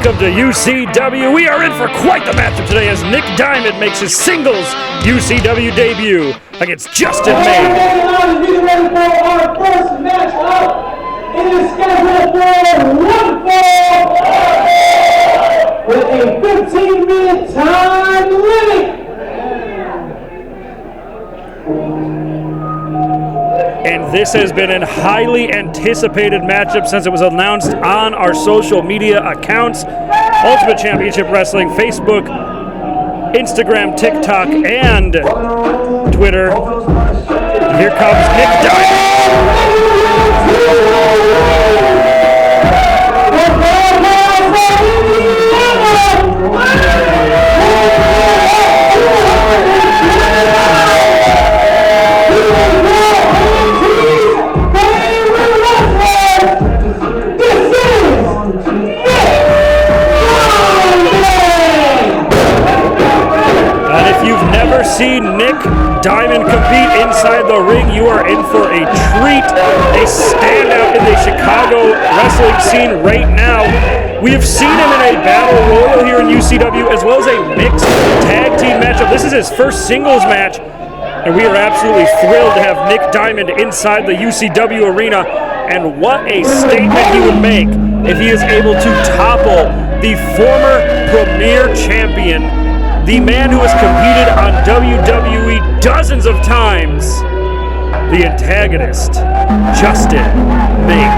Welcome to UCW. We are in for quite the matchup today as Nick Diamond makes his singles UCW debut against Justin May. Get ready for our first match up. It is scheduled for one fall with a 15-minute time limit. And this has been a highly anticipated matchup since it was announced on our social media accounts. Ultimate Championship Wrestling, Facebook, Instagram, TikTok, and Twitter. Here comes Nick Diamond. See Nick Diamond compete inside the ring, you are in for a treat. A standout in the Chicago wrestling scene right now. We have seen him in a battle royal here in UCW as well as a mixed tag team matchup. This is his first singles match, and we are absolutely thrilled to have Nick Diamond inside the UCW arena. And what a statement he would make if he is able to topple the former premier champion, the man who has competed on WWE dozens of times, the Antagonist, Justin May.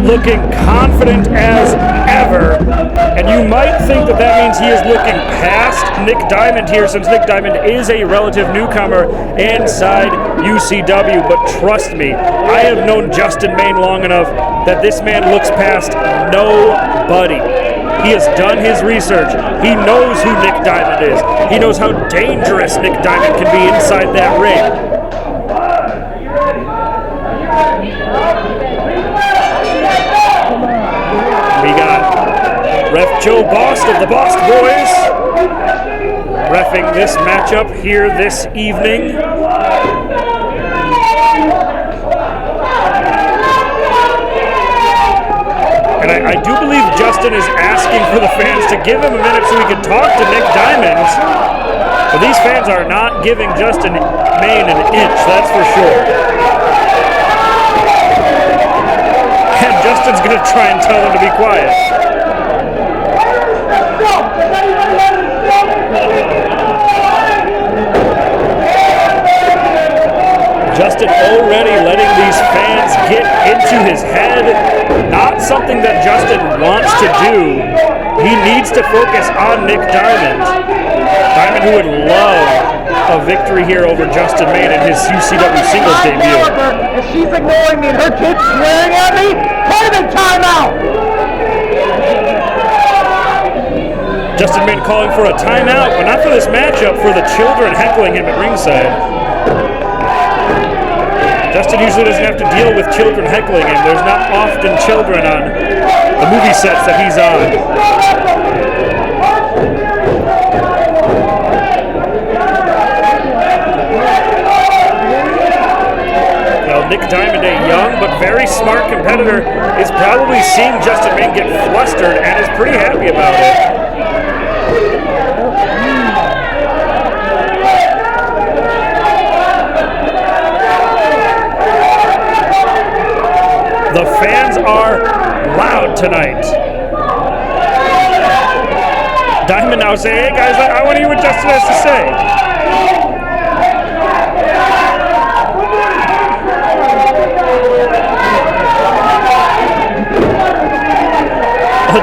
Looking confident as ever, and you might think that that means he is looking past Nick Diamond here, since Nick Diamond is a relative newcomer inside UCW, but trust me, I have known Justin Main long enough that this man looks past nobody. He has done his research. He knows who Nick Diamond is. He knows how dangerous Nick Diamond can be inside that ring. We got Ref Joe Bost of the Bost Boys reffing this matchup here this evening. And I do believe Justin is asking for the fans to give him a minute so he can talk to Nick Diamond. But these fans are not giving Justin Main an inch, that's for sure. And Justin's going to try and tell them to be quiet. Justin already letting these fans get into his head. Not something that Justin wants to do. He needs to focus on Nick Diamond. Diamond, who would love a victory here over Justin Main in his UCW singles debut. If she's ignoring me and her kid's swearing at me, put him in timeout! Justin Main calling for a timeout, but not for this matchup, for the children heckling him at ringside. Justin usually doesn't have to deal with children heckling him. There's not often children on the movie sets that he's on. Nick Diamond, a young but very smart competitor, is probably seeing Justin Main get flustered and is pretty happy about it. The tonight. Diamond now say, hey guys, I want to hear what Justin has to say.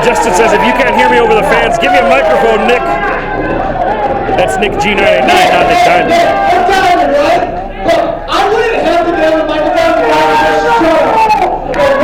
Justin says, if you can't hear me over the fans, give me a microphone, Nick. That's Nick G989, not Nick Diamond. I'm Diamond, right? Look, I wouldn't have to be on the microphone if I was just showing up. But 1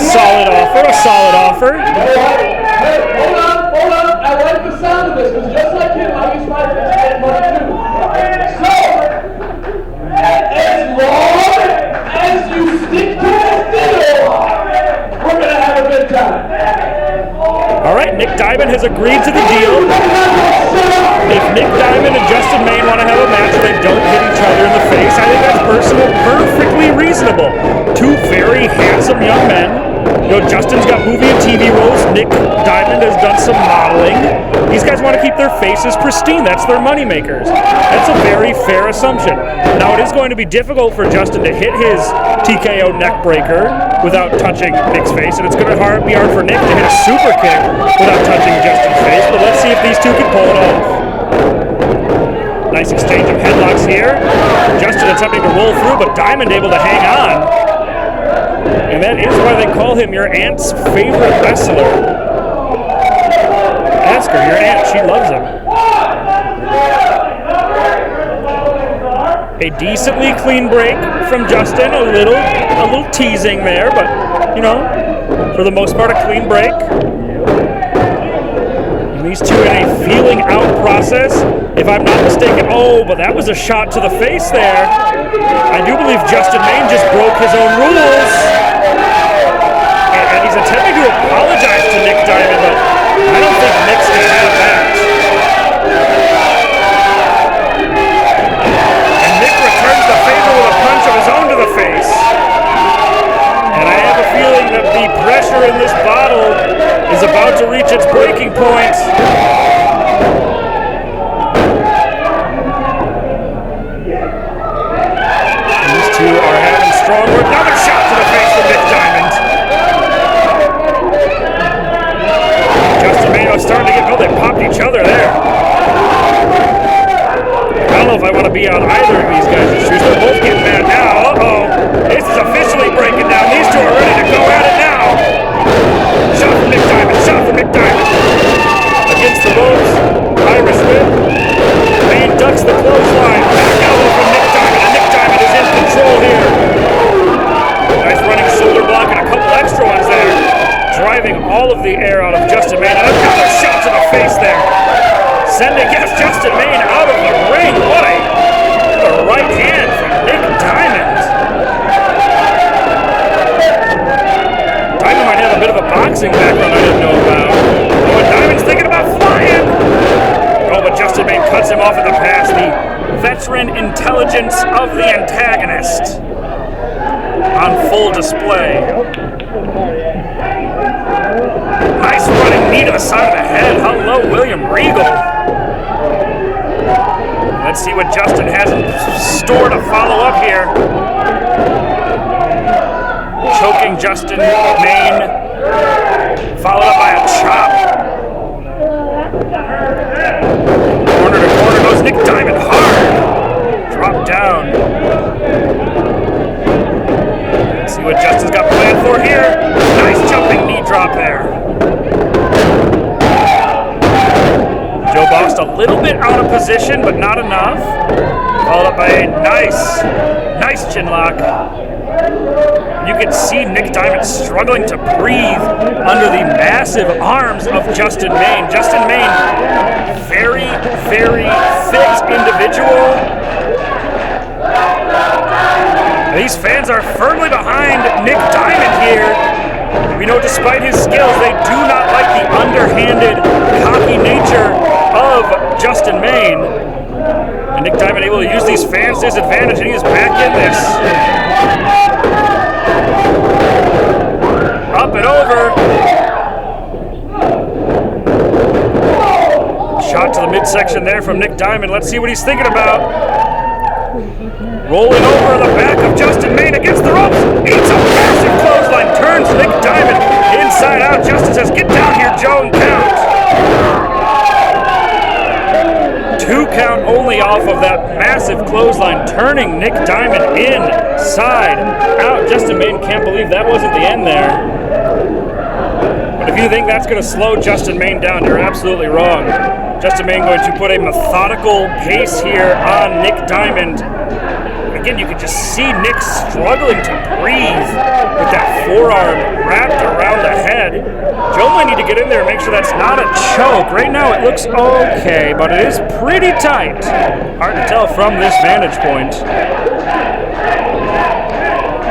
second, a solid offer. Hey, hold on. I like the sound of this, because just like him, I use my fist to get money too. So, as long as you stick to this deal, we're going to have a good time. All right, Nick Diamond has agreed to the deal. If Nick Diamond and Justin Main want to have a match and they don't hit each other in the face, I think that's perfectly reasonable. Two very handsome young men. You know, Justin's got movie and TV roles. Nick Diamond has done some modeling. These guys want to keep their faces pristine. That's their money makers. That's a very fair assumption. Now, it is going to be difficult for Justin to hit his TKO neck breaker without touching Nick's face, and it's going to be hard for Nick to hit a super kick without touching Justin's face, but let's see if these two can pull it off. Nice exchange of headlocks here. Justin attempting to roll through, but Diamond able to hang on. And that is why they call him your aunt's favorite wrestler. Ask her, your aunt, she loves him. A decently clean break from Justin, a little teasing there, but you know, for the most part a clean break. And these two in a feeling out process. If I'm not mistaken, but that was a shot to the face there. I do believe Justin Main just broke his own rules. And he's attempting to apologize to Nick Diamond, but I don't think Nick's going to have that. And Nick returns the favor with a punch of his own to the face. And I have a feeling that the pressure in this bottle is about to reach its breaking point. These two are having strong work. Another shot to the face from Nick Diamond. Justin Maino's starting to get, they popped each other there. I don't know if I want to be on either of these guys' shoes. They're both getting mad now. This is officially breaking down. These two are ready to go at it now. Shot from Nick Diamond. Against the ropes. Irish whip. Main ducks the clothesline. Back elbow from Nick Diamond. And Nick Diamond is in control here. Nice running shoulder block and a couple extra ones there. Driving all of the air out of Justin Main. And another shot to the face there. Sending Justin Main out of the ring. What a right hand from Nick Diamond. Diamond might have a bit of a boxing background I didn't know about. And Diamond's thinking about flying. But Justin Main cuts him off at the pass. The veteran intelligence of the antagonist on full display. Nice running knee to the side of the head. Hello, William Regal. Let's see what Justin has in store to follow up here. Choking Justin Main, followed up by a chop. Corner to corner goes Nick Diamond hard. Drop down. Let's see what Justin's got planned for here. Nice jumping knee drop there. Joe Bost a little out of position, but not enough. Followed up by a nice chin lock. You can see Nick Diamond struggling to breathe under the massive arms of Justin Main. Justin Main, very, very fit individual. These fans are firmly behind Nick Diamond here. We know despite his skills, they do not like the underhanded, cocky nature of Justin Main. And Nick Diamond able to use these fans to his advantage, and he is back in this. Up and over. Shot to the midsection there from Nick Diamond. Let's see what he's thinking about. Rolling over the back of Justin Main against the ropes. Eats a massive clothesline. Turns Nick Diamond inside out. Justin says, "Get down here, Joe, and count." 2 count only off of that massive clothesline, turning Nick Diamond inside out. Justin Main can't believe that wasn't the end there. But if you think that's going to slow Justin Main down, you're absolutely wrong. Justin Main going to put a methodical pace here on Nick Diamond. Again, you can just see Nick struggling to breathe with that forearm wrapped around the head. Joe might need to get in there and make sure that's not a choke. Right now it looks okay, but it is pretty tight. Hard to tell from this vantage point.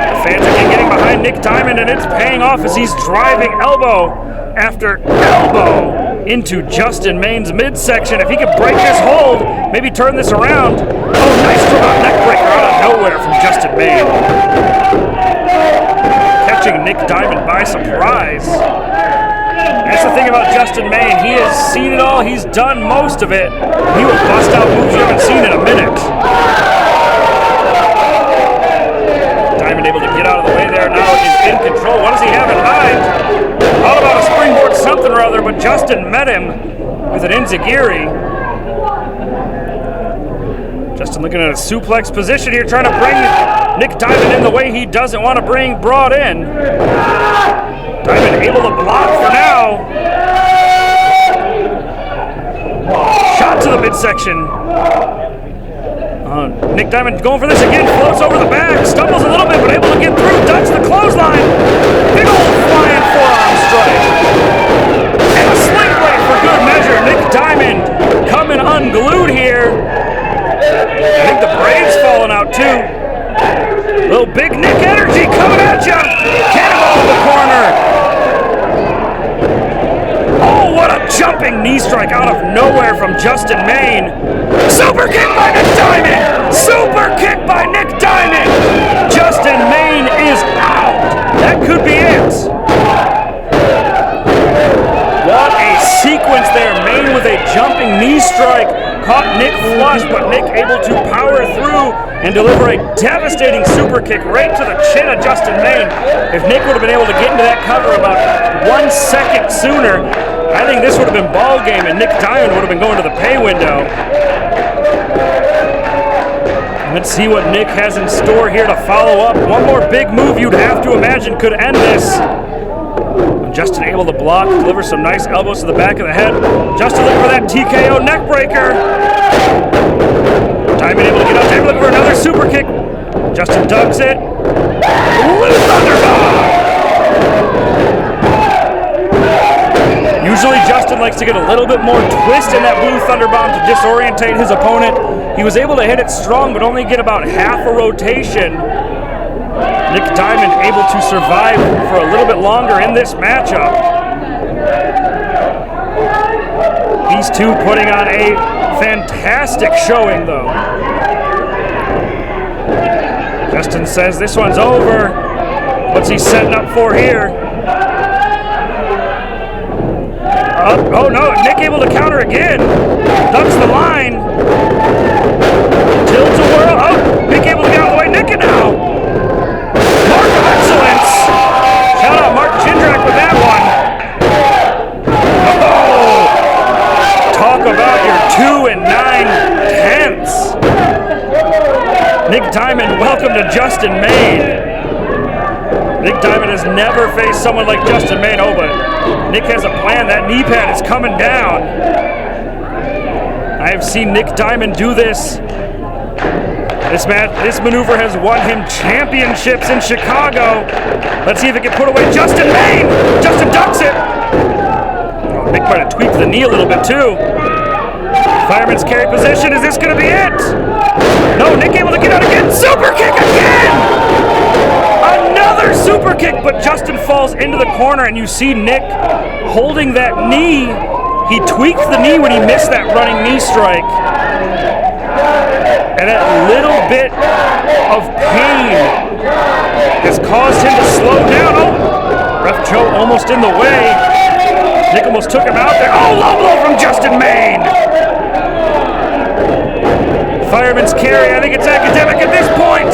The fans again getting behind Nick Diamond, and it's paying off as he's driving elbow after elbow into Justin Main's midsection. If he could break this hold, maybe turn this around. Oh, nice neck breaker out of nowhere from Justin Main. Catching Nick Diamond by surprise. That's the thing about Justin Main. He has seen it all. He's done most of it. He will bust out moves you haven't seen in a minute. Diamond able to get out of the way there. Now is in control. What does he have in mind? All about a springboard something or other, but Justin met him with an enziguri. Justin looking at a suplex position here, trying to bring Nick Diamond in the way he doesn't want to bring brought in. Diamond able to block for now. Shot to the midsection. Nick Diamond going for this again, floats over the back, stumbles a little bit, but able to get through, ducks the clothesline. Big old flying forearm strike. And a sling blade for good measure. Nick Diamond coming unglued here. I think the Braves falling out too. Little big Nick energy coming at you. Cannonball in the corner. Oh, what a jumping knee strike out of nowhere from Justin Main. Super kick by Nick Diamond. Super kick by Nick Diamond. Justin Main is out. That could be it. What a sequence there. Main with a jumping knee strike. Caught Nick flush, but Nick able to power through and deliver a devastating super kick right to the chin of Justin Main. If Nick would have been able to get into that cover about 1 second sooner, I think this would have been ball game and Nick Diamond would have been going to the pay window. Let's see what Nick has in store here to follow up. One more big move you'd have to imagine could end this. Justin able to block, deliver some nice elbows to the back of the head. Justin looking for that TKO neck breaker. Diamond able to get out. Diamond looking for another super kick. Justin ducks it. Blue Thunderbomb! Usually Justin likes to get a little bit more twist in that Blue Thunderbomb to disorientate his opponent. He was able to hit it strong, but only get about half a rotation. Nick Diamond able to survive for a little bit longer in this matchup. These two putting on a fantastic showing, though. Justin says this one's over. What's he setting up for here? Oh no, Nick able to counter again. Ducks the line. Tilts a whirl. Oh, Nick able to get out of the way. Nick it now. Mark of excellence. Shout out Mark Jindrak with that one. Oh, talk about your 2 9/10. Nick Diamond, welcome to Justin Main. Nick Diamond has never faced someone like Justin Main. Oh, but Nick has a plan. That knee pad is coming down. I have seen Nick Diamond do this. This maneuver has won him championships in Chicago. Let's see if it can put away Justin Maine. Justin ducks it. Oh, Nick might have tweaked the knee a little bit too. Fireman's carry position. Is this going to be it? No, Nick able to get out again. Super kick again! Another super kick, but Justin falls into the corner, and you see Nick holding that knee. He tweaked the knee when he missed that running knee strike. And that little bit of pain has caused him to slow down. Oh, Ref Joe almost in the way. Nick almost took him out there. Oh, low blow from Justin Maine. Fireman's carry. I think it's academic at this point.